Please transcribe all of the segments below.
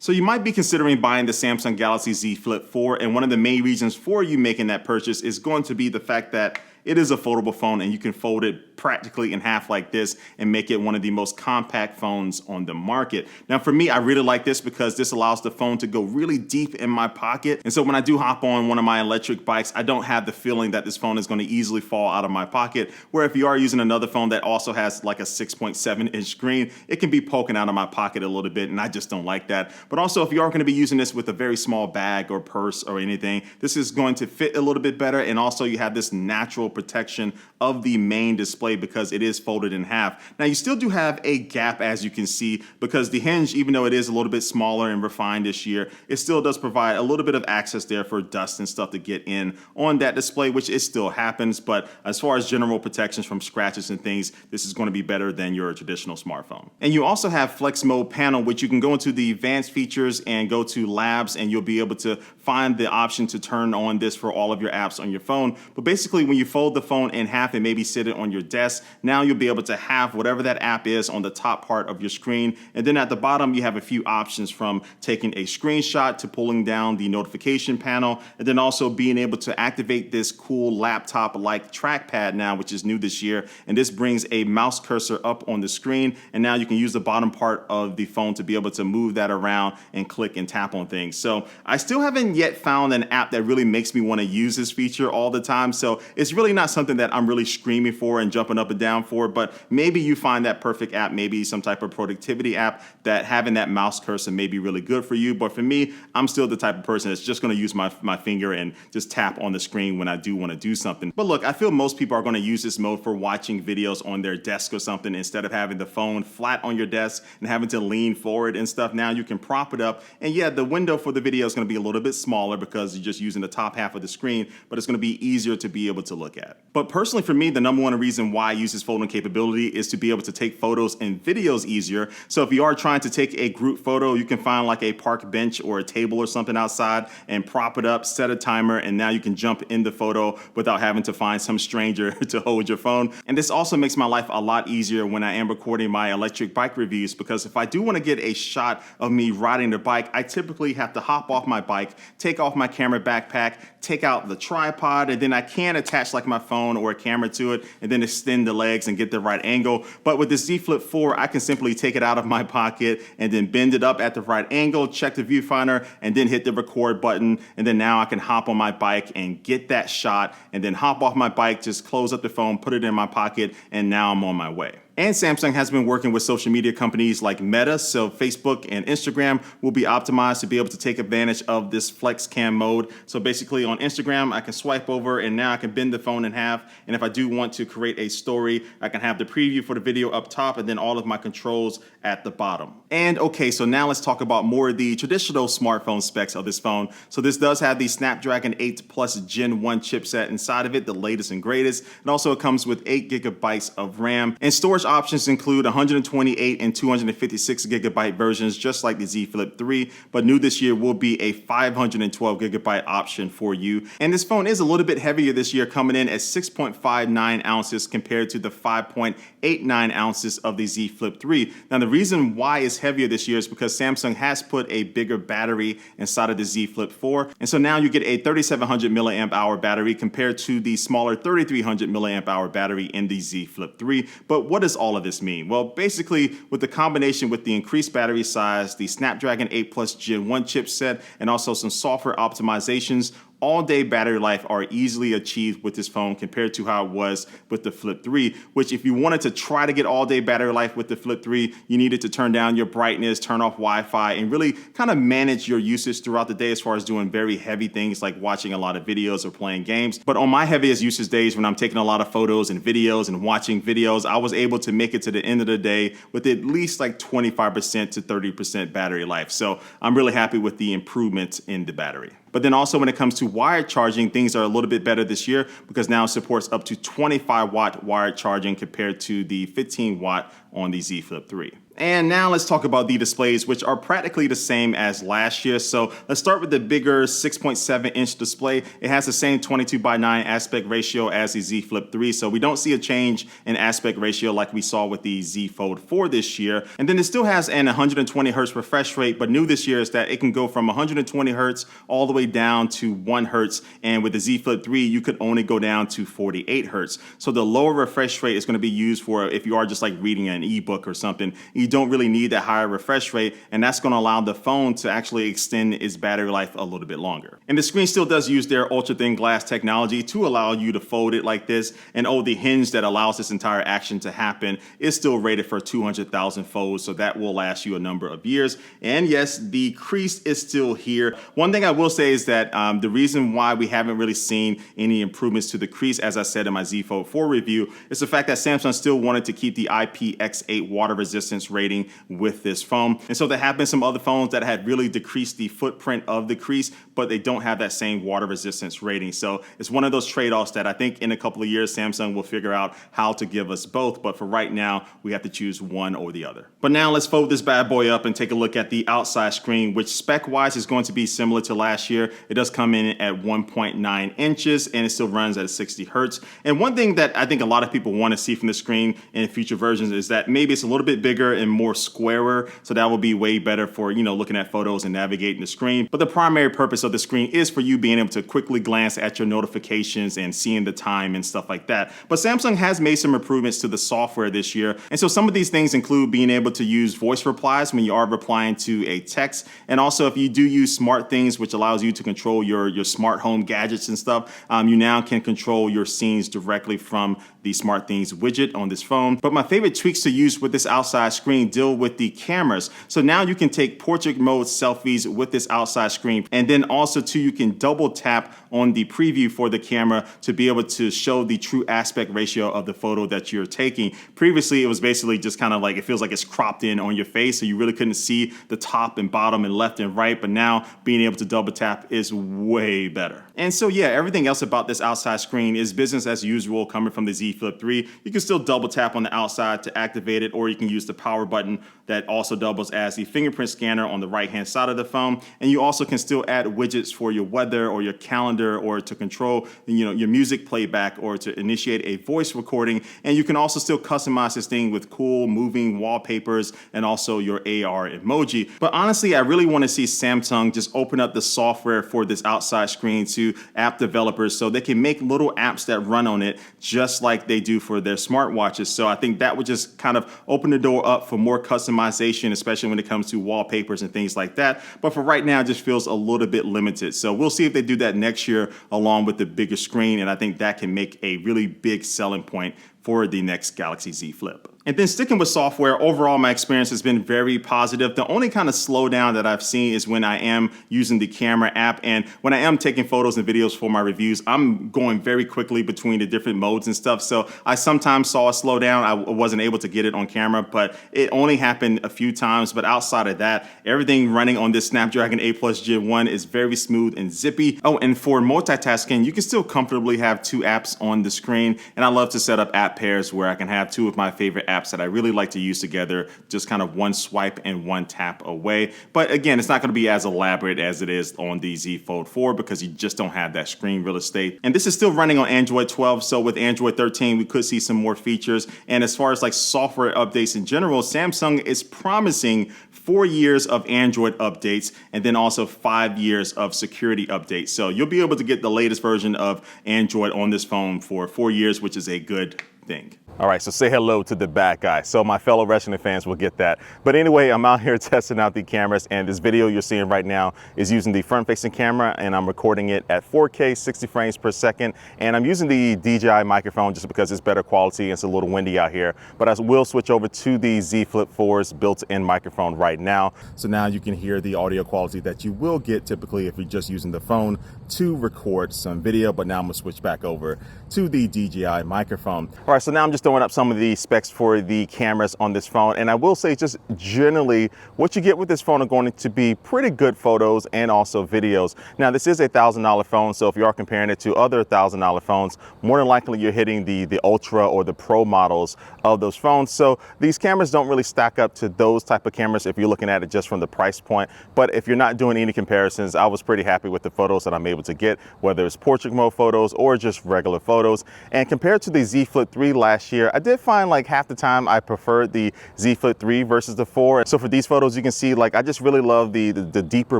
So you might be considering buying the Samsung Galaxy Z Flip 4, and one of the main reasons for you making that purchase is going to be the fact that it is a foldable phone and you can fold it practically in half like this and make it one of the most compact phones on the market. Now for me, I really like this because this allows the phone to go really deep in my pocket. And so when I do hop on one of my electric bikes, I don't have the feeling that this phone is going to easily fall out of my pocket. Where if you are using another phone that also has like a 6.7-inch screen, it can be poking out of my pocket a little bit, and I just don't like that. But also, if you are going to be using this with a very small bag or purse or anything, this is going to fit a little bit better. And also you have this natural protection of the main display because it is folded in half. Now you still do have a gap, as you can see, because the hinge, even though it is a little bit smaller and refined this year, it still does provide a little bit of access there for dust and stuff to get in on that display, which it still happens. But as far as general protections from scratches and things, this is going to be better than your traditional smartphone. And you also have flex mode panel, which you can go into the advanced features and go to labs, and you'll be able to find the option to turn on this for all of your apps on your phone. But basically, when you fold the phone in half and maybe sit it on your desk, now you'll be able to have whatever that app is on the top part of your screen. And then at the bottom, you have a few options from taking a screenshot to pulling down the notification panel, and then also being able to activate this cool laptop-like trackpad now, which is new this year. And this brings a mouse cursor up on the screen, and now you can use the bottom part of the phone to be able to move that around and click and tap on things. So I still haven't yet found an app that really makes me want to use this feature all the time. So it's really not something that I'm really screaming for and jumping up and down for, but maybe you find that perfect app, maybe some type of productivity app that having that mouse cursor may be really good for you. But for me, I'm still the type of person that's just going to use my finger and just tap on the screen when I do want to do something. But look, I feel most people are going to use this mode for watching videos on their desk or something instead of having the phone flat on your desk and having to lean forward and stuff. Now you can prop it up, and yeah, the window for the video is going to be a little bit smaller because you're just using the top half of the screen, but it's going to be easier to be able to look at. But personally for me, the number one reason why I use this folding capability is to be able to take photos and videos easier. So if you are trying to take a group photo, you can find like a park bench or a table or something outside and prop it up, set a timer, and now you can jump in the photo without having to find some stranger to hold your phone. And this also makes my life a lot easier when I am recording my electric bike reviews, because if I do want to get a shot of me riding the bike, I typically have to hop off my bike, take off my camera backpack, take out the tripod, and then I can attach like my phone or a camera to it and then extend the legs and get the right angle. But with the Z Flip 4, I can simply take it out of my pocket and then bend it up at the right angle, check the viewfinder, and then hit the record button. And then now I can hop on my bike and get that shot, and then hop off my bike, just close up the phone, put it in my pocket, and now I'm on my way. And Samsung has been working with social media companies like Meta, so Facebook and Instagram will be optimized to be able to take advantage of this flex cam mode. So basically on Instagram, I can swipe over and now I can bend the phone in half. And if I do want to create a story, I can have the preview for the video up top and then all of my controls at the bottom. And okay, so now let's talk about more of the traditional smartphone specs of this phone. So this does have the Snapdragon 8 Plus Gen 1 chipset inside of it, the latest and greatest. And also it comes with 8 gigabytes of RAM, and storage options include 128 and 256 gigabyte versions, just like the Z Flip 3, but new this year will be a 512 gigabyte option for you. And this phone is a little bit heavier this year, coming in at 6.59 ounces compared to the 5.89 ounces of the Z Flip 3. Now the reason why it's heavier this year is because Samsung has put a bigger battery inside of the Z Flip 4, and so now you get a 3700 milliamp hour battery compared to the smaller 3300 milliamp hour battery in the Z Flip 3. But what does all of this mean? Well, basically, with the combination with the increased battery size, the Snapdragon 8 Plus Gen 1 chipset, and also some software optimizations, all-day battery life are easily achieved with this phone compared to how it was with the Flip 3, which if you wanted to try to get all-day battery life with the Flip 3, you needed to turn down your brightness, turn off Wi-Fi, and really kind of manage your usage throughout the day as far as doing very heavy things like watching a lot of videos or playing games. But on my heaviest usage days, when I'm taking a lot of photos and videos and watching videos, I was able to make it to the end of the day with at least like 25% to 30% battery life. So I'm really happy with the improvement in the battery. But then also when it comes to wired charging, things are a little bit better this year because now it supports up to 25 watt wired charging compared to the 15 watt on the Z Flip 3. And now let's talk about the displays, which are practically the same as last year. So let's start with the bigger 6.7-inch display. It has the same 22:9 aspect ratio as the Z Flip 3. So we don't see a change in aspect ratio like we saw with the Z Fold 4 this year. And then it still has an 120 hertz refresh rate, but new this year is that it can go from 120 hertz all the way down to 1 hertz. And with the Z Flip 3, you could only go down to 48 hertz. So the lower refresh rate is going to be used for if you are just like reading an ebook or something. You don't really need that higher refresh rate, and that's going to allow the phone to actually extend its battery life a little bit longer. And the screen still does use their ultra thin glass technology to allow you to fold it like this. And the hinge that allows this entire action to happen is still rated for 200,000 folds, so that will last you a number of years. And yes, the crease is still here. One thing I will say is that the reason why we haven't really seen any improvements to the crease, as I said in my Z Fold 4 review, is the fact that Samsung still wanted to keep the IPX8 water resistance rating with this phone. And so there have been some other phones that had really decreased the footprint of the crease, but they don't have that same water resistance rating. So it's one of those trade-offs that I think in a couple of years, Samsung will figure out how to give us both. But for right now, we have to choose one or the other. But now let's fold this bad boy up and take a look at the outside screen, which spec-wise is going to be similar to last year. It does come in at 1.9 inches and it still runs at 60 hertz. And one thing that I think a lot of people want to see from the screen in future versions is that maybe it's a little bit bigger and more squarer. So that will be way better for, looking at photos and navigating the screen. But the primary purpose of the screen is for you being able to quickly glance at your notifications and seeing the time and stuff like that. But Samsung has made some improvements to the software this year. And so some of these things include being able to use voice replies when you are replying to a text. And also if you do use smart things, which allows you to control your smart home gadgets and stuff, you now can control your scenes directly from the Smart Things widget on this phone. But my favorite tweaks to use with this outside screen deal with the cameras. So now you can take portrait mode selfies with this outside screen. And then also too, you can double tap on the preview for the camera to be able to show the true aspect ratio of the photo that you're taking. Previously, it was basically just kind of like, it feels like it's cropped in on your face. So you really couldn't see the top and bottom and left and right. But now being able to double tap is way better. And so yeah, everything else about this outside screen is business as usual coming from the Z Flip 3. You can still double tap on the outside to activate it, or you can use the power button that also doubles as the fingerprint scanner on the right-hand side of the phone. And you also can still add widgets for your weather or your calendar, or to control, your music playback, or to initiate a voice recording. And you can also still customize this thing with cool moving wallpapers and also your AR emoji. But honestly, I really want to see Samsung just open up the software for this outside screen to app developers so they can make little apps that run on it just like they do for their smartwatches. So I think that would just kind of open the door up for more customization, especially when it comes to wallpapers and things like that. But for right now, it just feels a little bit limited. So we'll see if they do that next year along with the bigger screen. And I think that can make a really big selling point for the next Galaxy Z Flip. And then sticking with software, overall my experience has been very positive. The only kind of slowdown that I've seen is when I am using the camera app, and when I am taking photos and videos for my reviews, I'm going very quickly between the different modes and stuff. So I sometimes saw a slowdown. I wasn't able to get it on camera, but it only happened a few times. But outside of that, everything running on this Snapdragon 8 Plus Gen 1 is very smooth and zippy. Oh, and for multitasking, you can still comfortably have two apps on the screen. And I love to set up app pairs where I can have two of my favorite apps that I really like to use together, just kind of one swipe and one tap away. But again, it's not going to be as elaborate as it is on the Z Fold 4 because you just don't have that screen real estate. And this is still running on Android 12, so with Android 13, we could see some more features. And as far as like software updates in general, Samsung is promising 4 years of Android updates and then also 5 years of security updates. So you'll be able to get the latest version of Android on this phone for 4 years, which is a good thing. All right, so say hello to the bad guy. So my fellow wrestling fans will get that. But anyway, I'm out here testing out the cameras, and this video you're seeing right now is using the front-facing camera, and I'm recording it at 4K, 60 frames per second. And I'm using the DJI microphone just because it's better quality and it's a little windy out here. But I will switch over to the Z Flip 4's built-in microphone right now. So now you can hear the audio quality that you will get typically if you're just using the phone to record some video. But now I'm gonna switch back over to the DJI microphone. All right, so now I'm just just throwing up some of the specs for the cameras on this phone. And I will say just generally what you get with this phone are going to be pretty good photos and also videos. Now this is a $1,000 phone, so if you are comparing it to other $1,000 phones, more than likely you're hitting the Ultra or the Pro models of those phones. So these cameras don't really stack up to those type of cameras if you're looking at it just from the price point. But if you're not doing any comparisons, I was pretty happy with the photos that I'm able to get, whether it's portrait mode photos or just regular photos. And compared to the Z Flip 3 last year, I did find like half the time I preferred the Z Flip 3 versus the 4. So for these photos, you can see like I just really love the deeper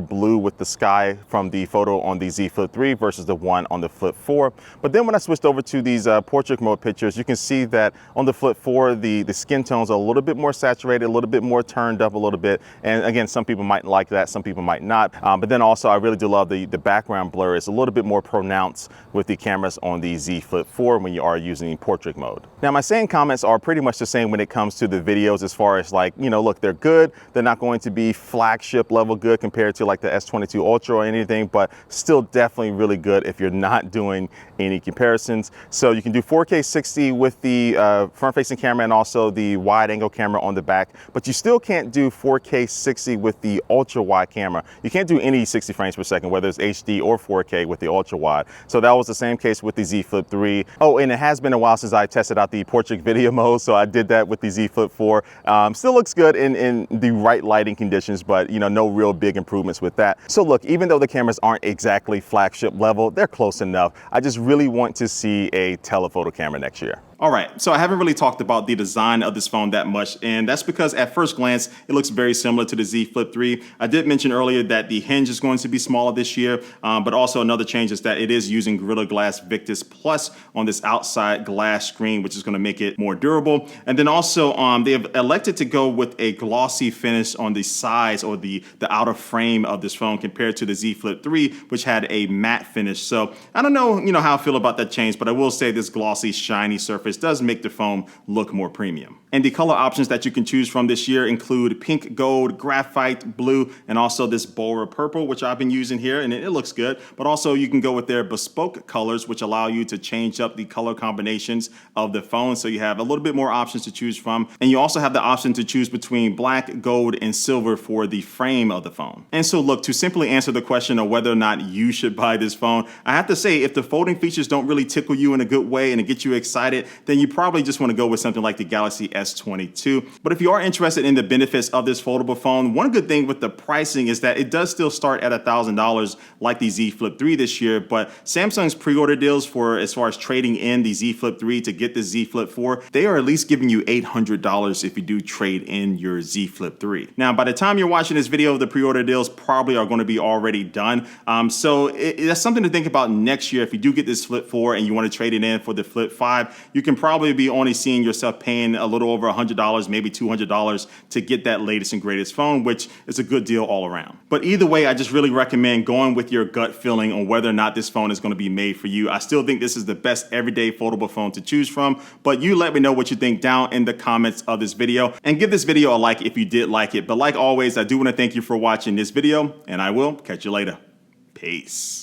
blue with the sky from the photo on the Z Flip 3 versus the one on the Flip 4. But then when I switched over to these portrait mode pictures, you can see that on the Flip 4, the skin tones are a little bit more saturated, a little bit more turned up a little bit. And again, some people might like that, some people might not. But then also I really do love the background blur. It's a little bit more pronounced with the cameras on the Z Flip 4 when you are using portrait mode. Now my same comments are pretty much the same when it comes to the videos, as far as like, you know, look, they're good. They're not going to be flagship level good compared to like the S22 Ultra or anything, but still definitely really good if you're not doing any comparisons. So you can do 4K 60 with the front facing camera and also the wide angle camera on the back, but you still can't do 4K 60 with the ultra wide camera. You can't do any 60 frames per second, whether it's HD or 4K with the ultra wide. So that was the same case with the Z Flip 3. Oh, and it has been a while since I tested out the portrait video mode, so I did that with the Z Flip 4. Still looks good in the right lighting conditions, but you know, no real big improvements with that. So look, even though the cameras aren't exactly flagship level, they're close enough. I just really want to see a telephoto camera next year. All right, so I haven't really talked about the design of this phone that much, and that's because at first glance, it looks very similar to the Z Flip 3. I did mention earlier that the hinge is going to be smaller this year, but also another change is that it is using Gorilla Glass Victus Plus on this outside glass screen, which is going to make it more durable. And then also, they have elected to go with a glossy finish on the sides or the outer frame of this phone compared to the Z Flip 3, which had a matte finish. So I don't know, how I feel about that change, but I will say this glossy, shiny surface does make the phone look more premium. And the color options that you can choose from this year include pink, gold, graphite, blue, and also this Bora purple, which I've been using here, and it looks good. But also you can go with their bespoke colors, which allow you to change up the color combinations of the phone. So you have a little bit more options to choose from. And you also have the option to choose between black, gold, and silver for the frame of the phone. And so look, to simply answer the question of whether or not you should buy this phone, I have to say, if the folding features don't really tickle you in a good way and it gets you excited, then you probably just want to go with something like the Galaxy S22. But if you are interested in the benefits of this foldable phone, one good thing with the pricing is that it does still start at $1,000 like the Z Flip 3 this year, but Samsung's pre-order deals for as far as trading in the Z Flip 3 to get the Z Flip 4, they are at least giving you $800 if you do trade in your Z Flip 3. Now, by the time you're watching this video, the pre-order deals probably are going to be already done. So that's something to think about next year. If you do get this Flip 4 and you want to trade it in for the Flip 5, you can probably be only seeing yourself paying a little over $100, maybe $200 to get that latest and greatest phone, which is a good deal all around. But either way, I just really recommend going with your gut feeling on whether or not this phone is going to be made for you. I still think this is the best everyday foldable phone to choose from, but you let me know what you think down in the comments of this video, and give this video a like if you did like it. But like always, I do want to thank you for watching this video, and I will catch you later. Peace.